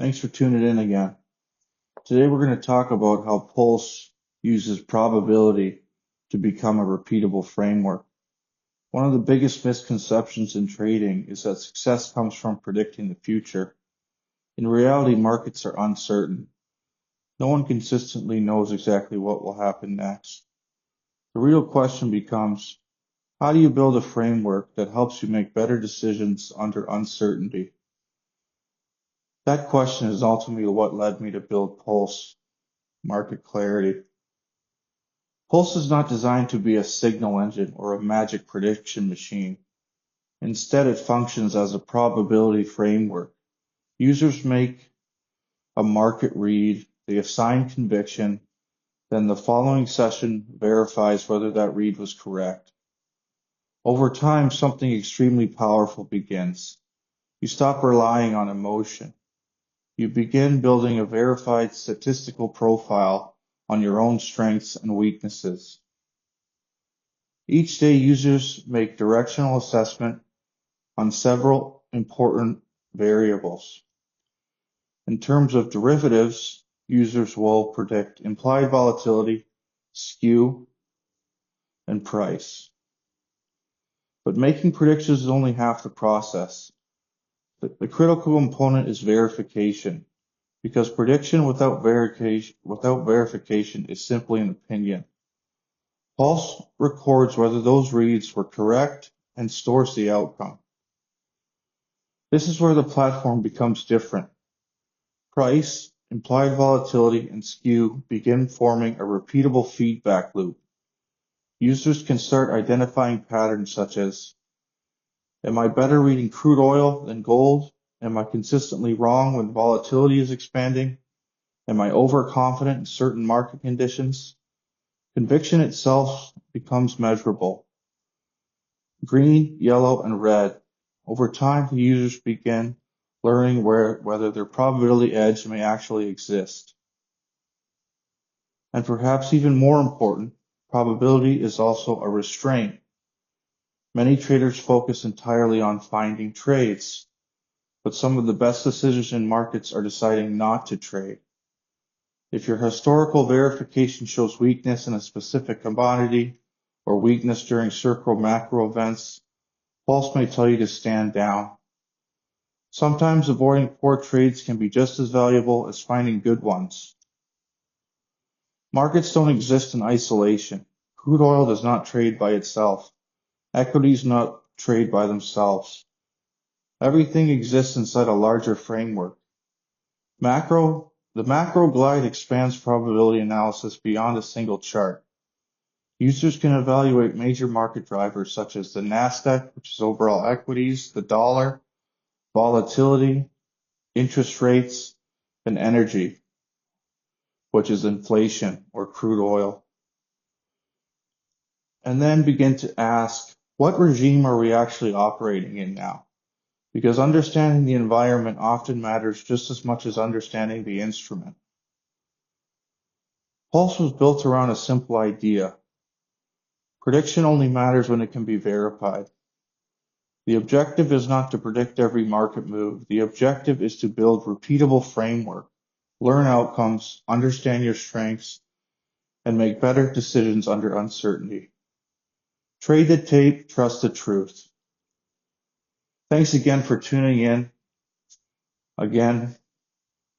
Thanks for tuning in again. Today we're going to talk about how Pulse uses probability to become a repeatable framework. One of the biggest misconceptions in trading is that success comes from predicting the future. In reality, markets are uncertain. No one consistently knows exactly what will happen next. The real question becomes, how do you build a framework that helps you make better decisions under uncertainty? That question is ultimately what led me to build Pulse Market Clarity. Pulse is not designed to be a signal engine or a magic prediction machine. Instead, it functions as a probability framework. Users make a market read, they assign conviction, then the following session verifies whether that read was correct. Over time, something extremely powerful begins. You stop relying on emotion. You begin building a verified statistical profile on your own strengths and weaknesses. Each day, users make directional assessment on several important variables. In terms of derivatives, users will predict implied volatility, skew, and price. But making predictions is only half the process. The critical component is verification, because prediction without verification is simply an opinion. Pulse records whether those reads were correct and stores the outcome. This is where the platform becomes different. Price, implied volatility, and skew begin forming a repeatable feedback loop. Users can start identifying patterns such as, am I better reading crude oil than gold? Am I consistently wrong when volatility is expanding? Am I overconfident in certain market conditions? Conviction itself becomes measurable. Green, yellow, and red. Over time, the users begin learning whether their probability edge may actually exist. And perhaps even more important, probability is also a restraint. Many traders focus entirely on finding trades, but some of the best decisions in markets are deciding not to trade. If your historical verification shows weakness in a specific commodity or weakness during macro events, Pulse may tell you to stand down. Sometimes avoiding poor trades can be just as valuable as finding good ones. Markets don't exist in isolation. Crude oil does not trade by itself. Equities not trade by themselves. Everything exists inside a larger framework. The macro glide expands probability analysis beyond a single chart. Users can evaluate major market drivers such as the NASDAQ, which is overall equities, the dollar, volatility, interest rates, and energy, which is inflation or crude oil. And then begin to ask, what regime are we actually operating in now? Because understanding the environment often matters just as much as understanding the instrument. Pulse was built around a simple idea. Prediction only matters when it can be verified. The objective is not to predict every market move. The objective is to build repeatable framework, learn outcomes, understand your strengths, and make better decisions under uncertainty. Trade the tape, trust the truth. Thanks again for tuning in. Again,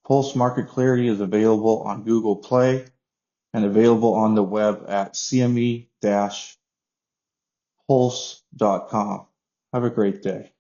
Pulse Market Clarity is available on Google Play and available on the web at cme-pulse.com. Have a great day.